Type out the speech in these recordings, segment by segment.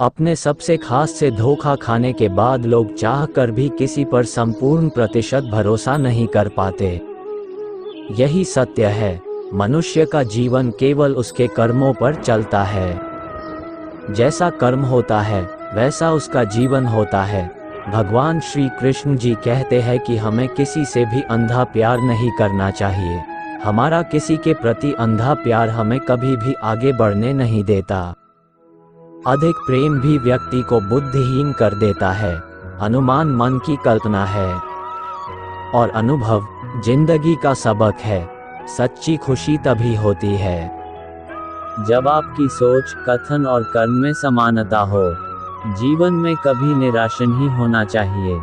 अपने सबसे खास से धोखा खाने के बाद लोग चाह कर भी किसी पर संपूर्ण प्रतिशत भरोसा नहीं कर पाते। यही सत्य है। मनुष्य का जीवन केवल उसके कर्मों पर चलता है। जैसा कर्म होता है वैसा उसका जीवन होता है। भगवान श्री कृष्ण जी कहते हैं कि हमें किसी से भी अंधा प्यार नहीं करना चाहिए। हमारा किसी के प्रति अंधा प्यार हमें कभी भी आगे बढ़ने नहीं देता। अधिक प्रेम भी व्यक्ति को बुद्धिहीन कर देता है। अनुमान मन की कल्पना है और अनुभव जिंदगी का सबक है। सच्ची खुशी तभी होती है जब आपकी सोच, कथन और कर्म में समानता हो। जीवन में कभी निराश नहीं होना चाहिए,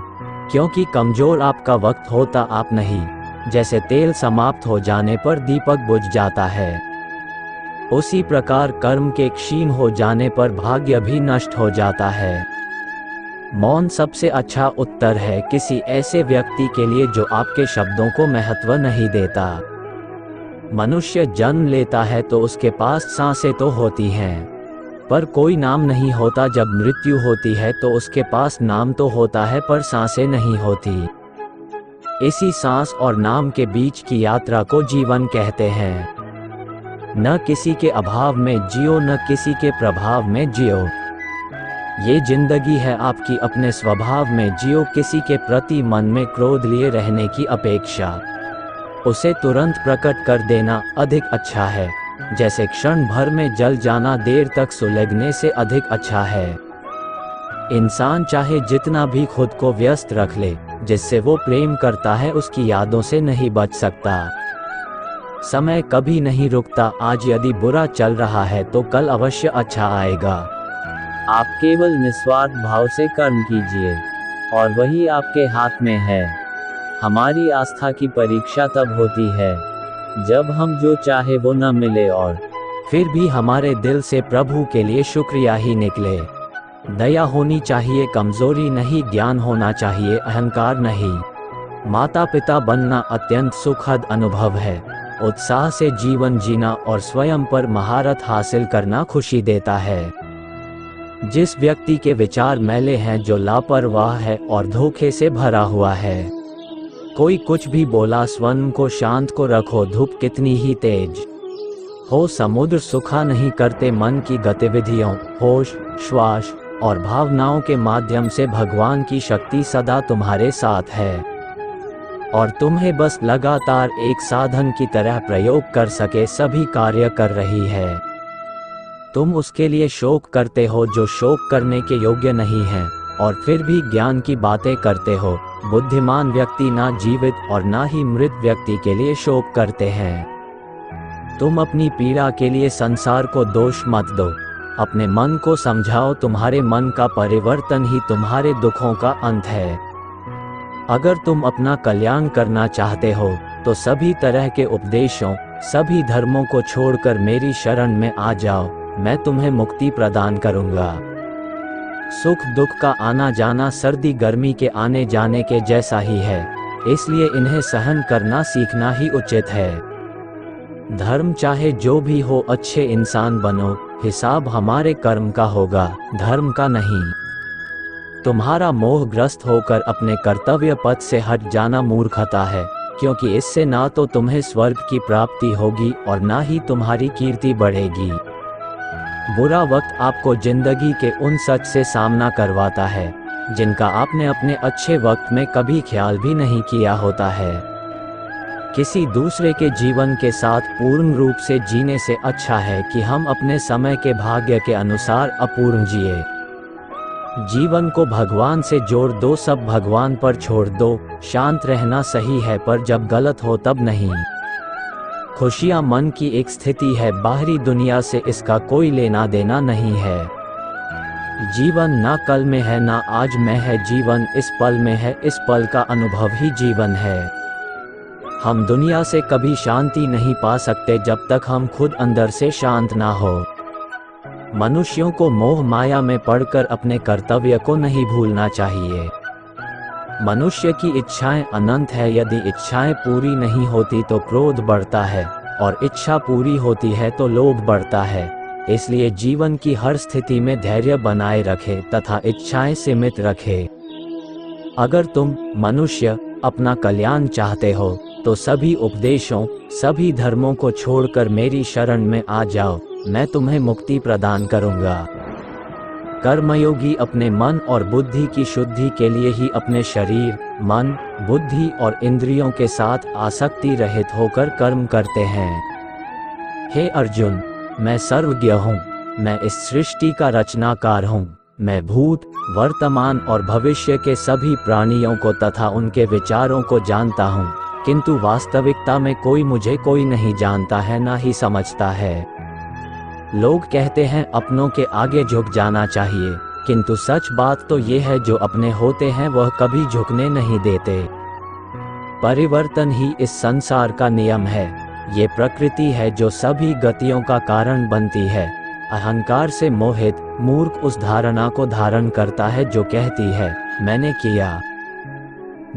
क्योंकि कमजोर आपका वक्त होता आप नहीं। जैसे तेल समाप्त हो जाने पर दीपक बुझ जाता है, उसी प्रकार कर्म के क्षीण हो जाने पर भाग्य भी नष्ट हो जाता है। मौन सबसे अच्छा उत्तर है किसी ऐसे व्यक्ति के लिए जो आपके शब्दों को महत्व नहीं देता। मनुष्य जन्म लेता है तो उसके पास सांसें तो होती हैं, पर कोई नाम नहीं होता। जब मृत्यु होती है तो उसके पास नाम तो होता है पर सांसें नहीं होती। इसी सांस और नाम के बीच की यात्रा को जीवन कहते हैं। न किसी के अभाव में जियो, न किसी के प्रभाव में जियो। ये जिंदगी है आपकी, अपने स्वभाव में जियो। किसी के प्रति मन में क्रोध लिए रहने की अपेक्षा उसे तुरंत प्रकट कर देना अधिक अच्छा है। जैसे क्षण भर में जल जाना देर तक सुलगने से अधिक अच्छा है। इंसान चाहे जितना भी खुद को व्यस्त रख ले, जिससे वो प्रेम करता है उसकी यादों से नहीं बच सकता। समय कभी नहीं रुकता। आज यदि बुरा चल रहा है तो कल अवश्य अच्छा आएगा। आप केवल निस्वार्थ भाव से कर्म कीजिए और वही आपके हाथ में है। हमारी आस्था की परीक्षा तब होती है जब हम जो चाहे वो न मिले और फिर भी हमारे दिल से प्रभु के लिए शुक्रिया ही निकले। दया होनी चाहिए, कमजोरी नहीं। ज्ञान होना चाहिए, अहंकार नहीं। माता पिता बनना अत्यंत सुखद अनुभव है। उत्साह से जीवन जीना और स्वयं पर महारत हासिल करना खुशी देता है। जिस व्यक्ति के विचार मैले हैं, जो लापरवाह है और धोखे से भरा हुआ है, कोई कुछ भी बोला, स्वयं को शांत को रखो। धूप कितनी ही तेज हो, समुद्र सूखा नहीं करते। मन की गतिविधियों, होश, श्वास और भावनाओं के माध्यम से भगवान की शक्ति सदा तुम्हारे साथ है और तुम्हें बस लगातार एक साधन की तरह प्रयोग कर सके सभी कार्य कर रही है। तुम उसके लिए शोक करते हो जो शोक करने के योग्य नहीं है और फिर भी ज्ञान की बातें करते हो। बुद्धिमान व्यक्ति ना जीवित और ना ही मृत व्यक्ति के लिए शोक करते हैं। तुम अपनी पीड़ा के लिए संसार को दोष मत दो। अपने मन को समझाओ, तुम्हारे मन का परिवर्तन ही तुम्हारे दुखों का अंत है। अगर तुम अपना कल्याण करना चाहते हो तो सभी तरह के उपदेशों, सभी धर्मों को छोड़कर मेरी शरण में आ जाओ। मैं तुम्हें मुक्ति प्रदान करूंगा। सुख दुख का आना जाना सर्दी गर्मी के आने जाने के जैसा ही है, इसलिए इन्हें सहन करना सीखना ही उचित है। धर्म चाहे जो भी हो, अच्छे इंसान बनो। हिसाब हमारे कर्म का होगा, धर्म का नहीं। तुम्हारा मोहग्रस्त होकर अपने कर्तव्य पथ से हट जाना मूर्खता है, क्योंकि इससे ना तो तुम्हें स्वर्ग की प्राप्ति होगी और ना ही तुम्हारी कीर्ति बढ़ेगी। बुरा वक्त आपको जिंदगी के उन सच से सामना करवाता है जिनका आपने अपने अच्छे वक्त में कभी ख्याल भी नहीं किया होता है। किसी दूसरे के जीवन के साथ पूर्ण रूप से जीने से अच्छा है कि हम अपने समय के भाग्य के अनुसार अपूर्ण जिए। जीवन को भगवान से जोड़ दो, सब भगवान पर छोड़ दो। शांत रहना सही है, पर जब गलत हो तब नहीं। खुशियाँ मन की एक स्थिति है, बाहरी दुनिया से इसका कोई लेना देना नहीं है। जीवन ना कल में है ना आज में है, जीवन इस पल में है। इस पल का अनुभव ही जीवन है। हम दुनिया से कभी शांति नहीं पा सकते जब तक हम खुद अंदर से शांत ना हो। मनुष्यों को मोह माया में पड़कर अपने कर्तव्य को नहीं भूलना चाहिए। मनुष्य की इच्छाएं अनंत है। यदि इच्छाएं पूरी नहीं होती तो क्रोध बढ़ता है और इच्छा पूरी होती है तो लोभ बढ़ता है। इसलिए जीवन की हर स्थिति में धैर्य बनाए रखे तथा इच्छाएं सीमित रखे। अगर तुम मनुष्य अपना कल्याण चाहते हो तो सभी उपदेशों, सभी धर्मों को छोड़कर मेरी शरण में आ जाओ, मैं तुम्हें मुक्ति प्रदान करूंगा। कर्मयोगी अपने मन और बुद्धि की शुद्धि के लिए ही अपने शरीर, मन, बुद्धि और इंद्रियों के साथ आसक्ति रहित होकर कर्म करते हैं। हे अर्जुन, मैं सर्वज्ञ हूँ, मैं इस सृष्टि का रचनाकार हूँ। मैं भूत, वर्तमान और भविष्य के सभी प्राणियों को तथा उनके विचारों को जानता हूँ, किंतु वास्तविकता में कोई नहीं जानता है, ना ही समझता है। लोग कहते हैं अपनों के आगे झुक जाना चाहिए, किंतु सच बात तो ये है जो अपने होते हैं वह कभी झुकने नहीं देते। परिवर्तन ही इस संसार का नियम है। ये प्रकृति है जो सभी गतियों का कारण बनती है। अहंकार से मोहित मूर्ख उस धारणा को धारण करता है जो कहती है मैंने किया।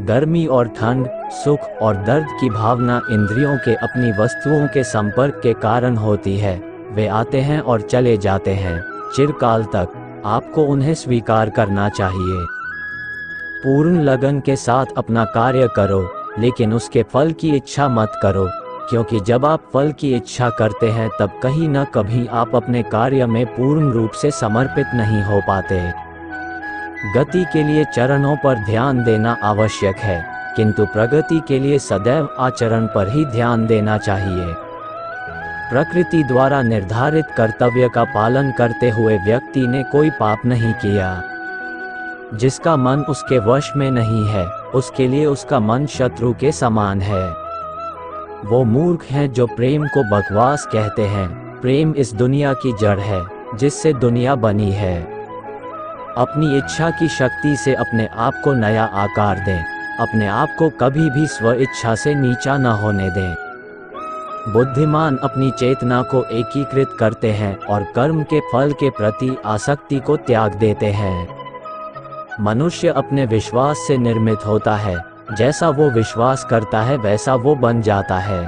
गर्मी और ठंड, सुख और दर्द की भावना इंद्रियों के अपनी वस्तुओं के संपर्क के कारण होती है। वे आते हैं और चले जाते हैं चिरकाल तक। आपको उन्हें स्वीकार करना चाहिए। पूर्ण लगन के साथ अपना कार्य करो, लेकिन उसके फल की इच्छा मत करो, क्योंकि जब आप फल की इच्छा करते हैं तब कहीं न कभी आप अपने कार्य में पूर्ण रूप से समर्पित नहीं हो पाते। गति के लिए चरणों पर ध्यान देना आवश्यक है, किंतु प्रगति के लिए सदैव आचरण पर ही ध्यान देना चाहिए। प्रकृति द्वारा निर्धारित कर्तव्य का पालन करते हुए व्यक्ति ने कोई पाप नहीं किया। जिसका मन उसके वश में नहीं है, उसके लिए उसका मन शत्रु के समान है। वो मूर्ख हैं जो प्रेम को बकवास कहते हैं। प्रेम इस दुनिया की जड़ है जिससे दुनिया बनी है। अपनी इच्छा की शक्ति से अपने आप को नया आकार दें। अपने आप को कभी भी स्व इच्छा से नीचा न होने दें। बुद्धिमान अपनी चेतना को एकीकृत करते हैं और कर्म के फल के प्रति आसक्ति को त्याग देते हैं। मनुष्य अपने विश्वास से निर्मित होता है। जैसा वो विश्वास करता है वैसा वो बन जाता है।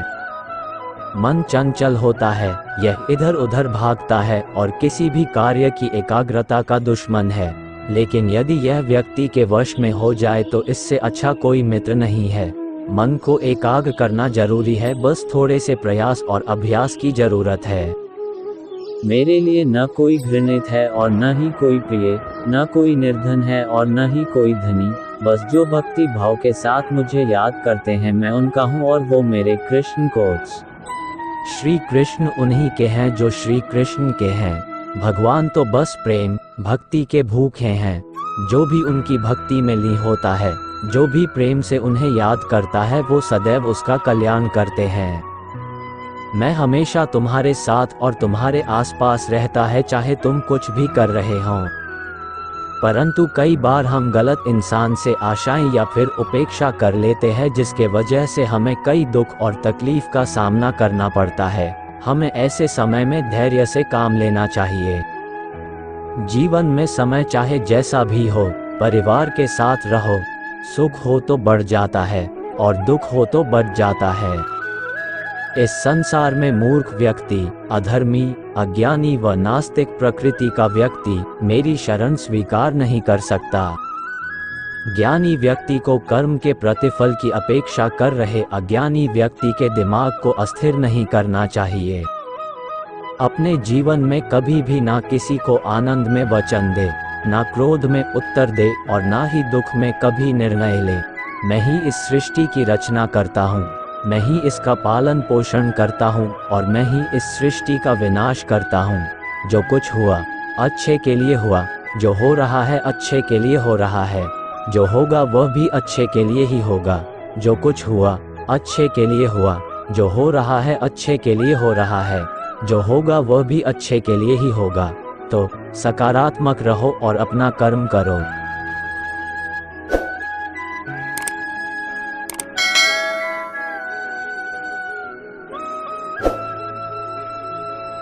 मन चंचल होता है, यह इधर उधर भागता है और किसी भी कार्य की एकाग्रता का दुश्मन है। लेकिन यदि यह व्यक्ति के वश में हो जाए तो इससे अच्छा कोई मित्र नहीं है। मन को एकाग्र करना जरूरी है, बस थोड़े से प्रयास और अभ्यास की जरूरत है। मेरे लिए न कोई घृणित है और न ही कोई प्रिय, न कोई निर्धन है और न ही कोई धनी। बस जो भक्ति भाव के साथ मुझे याद करते हैं मैं उनका हूँ और वो मेरे कृष्ण कोट्स। श्री कृष्ण उन्हीं के हैं जो श्री कृष्ण के हैं। भगवान तो बस प्रेम भक्ति के भूखे हैं। जो भी उनकी भक्ति में लीन होता है, जो भी प्रेम से उन्हें याद करता है, वो सदैव उसका कल्याण करते हैं। मैं हमेशा तुम्हारे साथ और तुम्हारे आसपास रहता है, चाहे तुम कुछ भी कर रहे हो। परंतु कई बार हम गलत इंसान से आशाएं या फिर उपेक्षा कर लेते हैं, जिसके वजह से हमें कई दुख और तकलीफ का सामना करना पड़ता है। हमें ऐसे समय में धैर्य से काम लेना चाहिए। जीवन में समय चाहे जैसा भी हो, परिवार के साथ रहो। सुख हो तो बढ़ जाता है और दुख हो तो बढ़ जाता है। इस संसार में मूर्ख व्यक्ति, अधर्मी, अज्ञानी व नास्तिक प्रकृति का व्यक्ति मेरी शरण स्वीकार नहीं कर सकता। ज्ञानी व्यक्ति को कर्म के प्रतिफल की अपेक्षा कर रहे अज्ञानी व्यक्ति के दिमाग को अस्थिर नहीं करना चाहिए। अपने जीवन में कभी भी ना किसी को आनंद में वचन दे, ना क्रोध में उत्तर दे और ना ही दुख में कभी निर्णय ले। मैं ही इस सृष्टि की रचना करता हूँ, मैं ही इसका पालन पोषण करता हूँ और मैं ही इस सृष्टि का विनाश करता हूँ। जो कुछ हुआ अच्छे के लिए हुआ, जो हो रहा है अच्छे के लिए हो रहा है, जो होगा वह भी अच्छे के लिए ही होगा। जो कुछ हुआ अच्छे के लिए हुआ, जो हो रहा है अच्छे के लिए हो रहा है, जो होगा वह भी अच्छे के लिए ही होगा। तो सकारात्मक रहो और अपना कर्म करो।